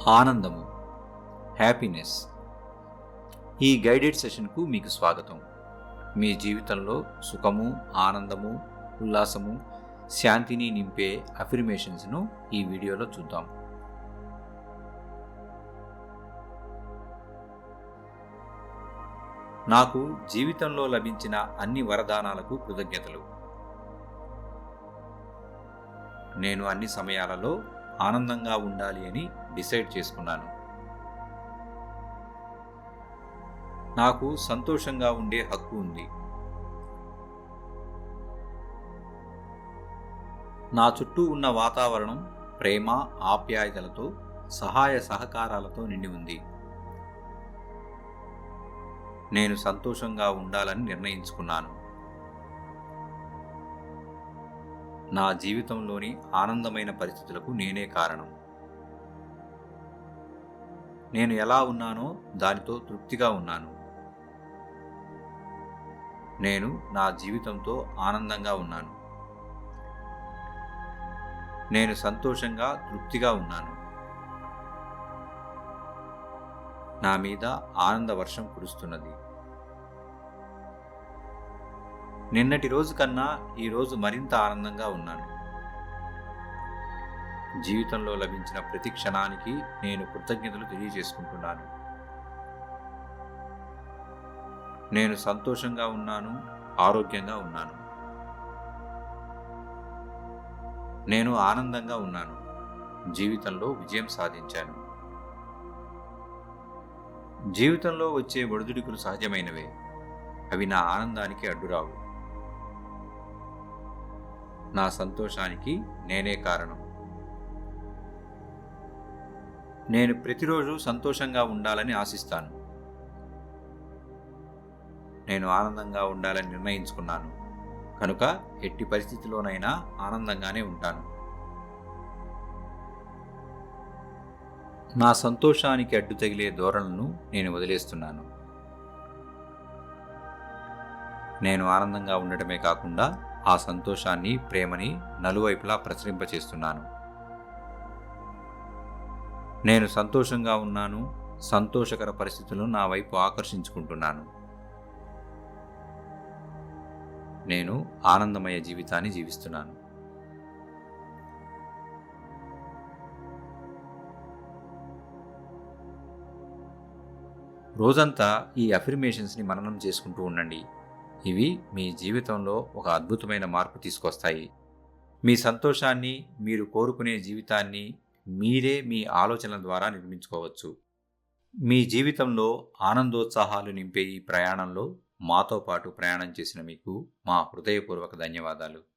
ఆనందము, హ్యాపీనెస్. ఈ గైడెడ్ సెషన్కు మీకు స్వాగతం. మీ జీవితంలో సుఖము, ఆనందము, ఉల్లాసము, శాంతిని నింపే అఫర్మేషన్స్ను ఈ వీడియోలో చూద్దాం. నాకు జీవితంలో లభించిన అన్ని వరదానాలకు కృతజ్ఞతలు. నేను అన్ని సమయాలలో ఆనందంగా ఉండాలి అని డిసైడ్ చేసుకున్నాను. నాకు సంతోషంగా ఉండే హక్కు ఉంది. నా చుట్టూ ఉన్న వాతావరణం ప్రేమ, ఆప్యాయతలతో, సహాయ సహకారాలతో నిండి ఉంది. నేను సంతోషంగా ఉండాలని నిర్ణయించుకున్నాను. నా జీవితంలోని ఆనందమైన పరిస్థితులకు నేనే కారణం. నేను ఎలా ఉన్నానో దానితో తృప్తిగా ఉన్నాను. నేను నా జీవితంతో ఆనందంగా ఉన్నాను. నేను సంతోషంగా, తృప్తిగా ఉన్నాను. నా మీద ఆనంద వర్షం కురుస్తున్నది. నిన్నటి రోజు కన్నా ఈరోజు మరింత ఆనందంగా ఉన్నాను. జీవితంలో లభించిన ప్రతి క్షణానికి నేను కృతజ్ఞతలు తెలియజేసుకుంటున్నాను. నేను సంతోషంగా ఉన్నాను, ఆరోగ్యంగా ఉన్నాను. నేను ఆనందంగా ఉన్నాను. జీవితంలో విజయం సాధించాను. జీవితంలో వచ్చే ఒడిదుడుకులు సహజమైనవే. అవి నా ఆనందానికి అడ్డురావు. నా సంతోషానికి నేనే కారణం. నేను ప్రతిరోజు సంతోషంగా ఉండాలని ఆశిస్తాను. నేను ఆనందంగా ఉండాలని నిర్ణయించుకున్నాను. కనుక ఎట్టి పరిస్థితిలోనైనా ఆనందంగానే ఉంటాను. నా సంతోషానికి అడ్డు తగిలే ధోరణులను నేను వదిలేస్తున్నాను. నేను ఆనందంగా ఉండటమే కాకుండా ఆ సంతోషాన్ని, ప్రేమని నలువైపులా ప్రసరింపచేస్తున్నాను. నేను సంతోషంగా ఉన్నాను. సంతోషకర పరిస్థితులను నా వైపు ఆకర్షించుకుంటున్నాను. నేను ఆనందమయ జీవితాన్ని జీవిస్తున్నాను. రోజంతా ఈ అఫర్మేషన్స్ని మననం చేసుకుంటూ ఉండండి. ఇవి మీ జీవితంలో ఒక అద్భుతమైన మార్పు తీసుకొస్తాయి. మీ సంతోషాన్ని, మీరు కోరుకునే జీవితాన్ని మీరే మీ ఆలోచనల ద్వారా నిర్మించుకోవచ్చు. మీ జీవితంలో ఆనందోత్సాహాలు నింపే ఈ ప్రయాణంలో మాతో పాటు ప్రయాణం చేసిన మీకు మా హృదయపూర్వక ధన్యవాదాలు.